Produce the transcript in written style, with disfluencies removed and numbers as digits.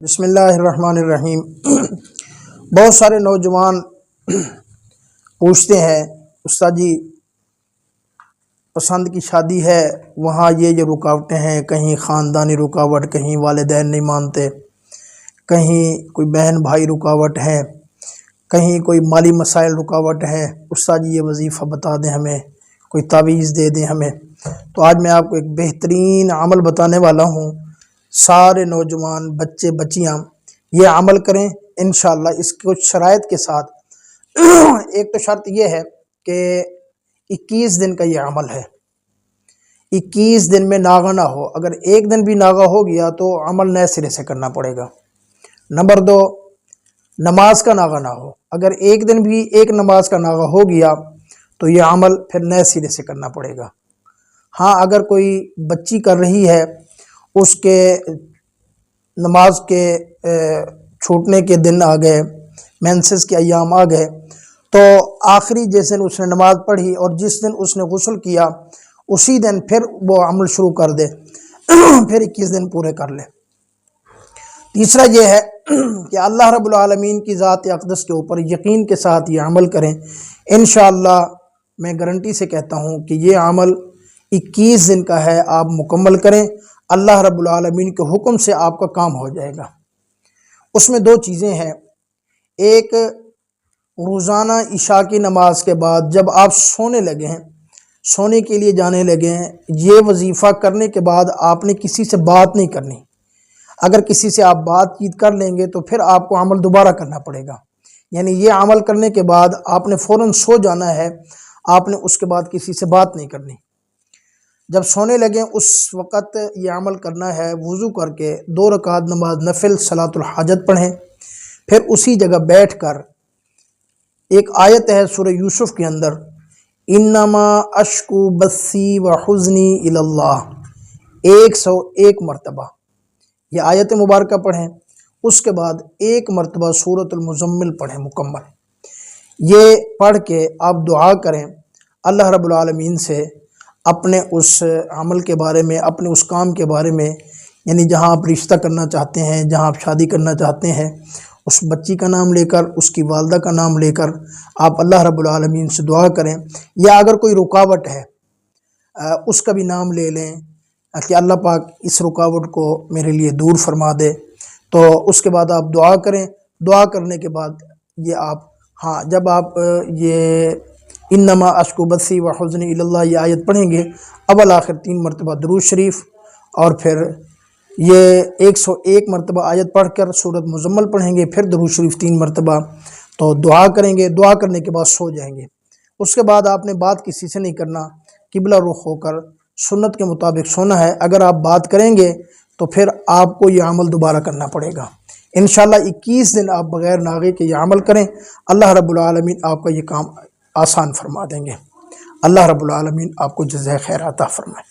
بسم اللہ الرحمن الرحیم۔ بہت سارے نوجوان پوچھتے ہیں استاد جی پسند کی شادی ہے، وہاں یہ رکاوٹیں ہیں، کہیں خاندانی رکاوٹ، کہیں والدین نہیں مانتے، کہیں کوئی بہن بھائی رکاوٹ ہے، کہیں کوئی مالی مسائل رکاوٹ ہے، استاد جی یہ وظیفہ بتا دیں، ہمیں کوئی تعویذ دے دیں ہمیں۔ تو آج میں آپ کو ایک بہترین عمل بتانے والا ہوں، سارے نوجوان بچے بچیاں یہ عمل کریں انشاءاللہ اس کچھ شرائط کے ساتھ۔ ایک تو شرط یہ ہے کہ 21 دن کا یہ عمل ہے، 21 دن میں ناغہ نہ ہو، اگر ایک دن بھی ناغہ ہو گیا تو عمل نئے سرے سے کرنا پڑے گا۔ نمبر 2، نماز کا ناغہ نہ ہو، اگر ایک دن بھی ایک نماز کا ناغہ ہو گیا تو یہ عمل پھر نئے سرے سے کرنا پڑے گا۔ ہاں اگر کوئی بچی کر رہی ہے، اس کے نماز کے چھوٹنے کے دن آ گئے، مینسز کے ایام آ گئے، تو آخری جس دن اس نے نماز پڑھی اور جس دن اس نے غسل کیا اسی دن پھر وہ عمل شروع کر دے، پھر 21 دن پورے کر لے۔ تیسرا یہ ہے کہ اللہ رب العالمین کی ذات اقدس کے اوپر یقین کے ساتھ یہ عمل کریں۔ انشاءاللہ میں گارنٹی سے کہتا ہوں کہ یہ عمل 21 دن کا ہے، آپ مکمل کریں، اللہ رب العالمین کے حکم سے آپ کا کام ہو جائے گا۔ اس میں 2 چیزیں ہیں، ایک روزانہ عشاء کی نماز کے بعد جب آپ سونے لگے ہیں، سونے کے لیے جانے لگے ہیں، یہ وظیفہ کرنے کے بعد آپ نے کسی سے بات نہیں کرنی۔ اگر کسی سے آپ بات چیت کر لیں گے تو پھر آپ کو عمل دوبارہ کرنا پڑے گا، یعنی یہ عمل کرنے کے بعد آپ نے فوراً سو جانا ہے، آپ نے اس کے بعد کسی سے بات نہیں کرنی۔ جب سونے لگیں اس وقت یہ عمل کرنا ہے، وضو کر کے 2 رکعت نماز نفل صلاۃ الحاجت پڑھیں، پھر اسی جگہ بیٹھ کر ایک آیت ہے سورہ یوسف کے اندر، انما اشکو بثی وحزنی الی اللہ، 101 مرتبہ یہ آیت مبارکہ پڑھیں، اس کے بعد 1 مرتبہ سورۃ المزمل پڑھیں مکمل۔ یہ پڑھ کے آپ دعا کریں اللہ رب العالمین سے اپنے اس عمل کے بارے میں، اپنے اس کام کے بارے میں، یعنی جہاں آپ رشتہ کرنا چاہتے ہیں، جہاں آپ شادی کرنا چاہتے ہیں، اس بچی کا نام لے کر، اس کی والدہ کا نام لے کر آپ اللہ رب العالمین سے دعا کریں، یا اگر کوئی رکاوٹ ہے اس کا بھی نام لے لیں کہ اللہ پاک اس رکاوٹ کو میرے لیے دور فرما دے۔ تو اس کے بعد آپ دعا کریں، دعا کرنے کے بعد یہ آپ جب آپ یہ انما اشکو بثی وحزنی الی اللہ یہ آیت پڑھیں گے، اول آخر 3 مرتبہ درود شریف، اور پھر یہ 101 مرتبہ آیت پڑھ کر سورۃ مزمل پڑھیں گے، پھر درود شریف 3 مرتبہ، تو دعا کریں گے، دعا کرنے کے بعد سو جائیں گے۔ اس کے بعد آپ نے بات کسی سے نہیں کرنا، قبلہ رخ ہو کر سنت کے مطابق سونا ہے۔ اگر آپ بات کریں گے تو پھر آپ کو یہ عمل دوبارہ کرنا پڑے گا۔ انشاءاللہ 21 دن آپ بغیر ناغے کے یہ عمل کریں، اللہ رب العالمین آپ کا یہ کام آسان فرما دیں گے۔ اللہ رب العالمین آپ کو جزائے خیر عطا فرمائے۔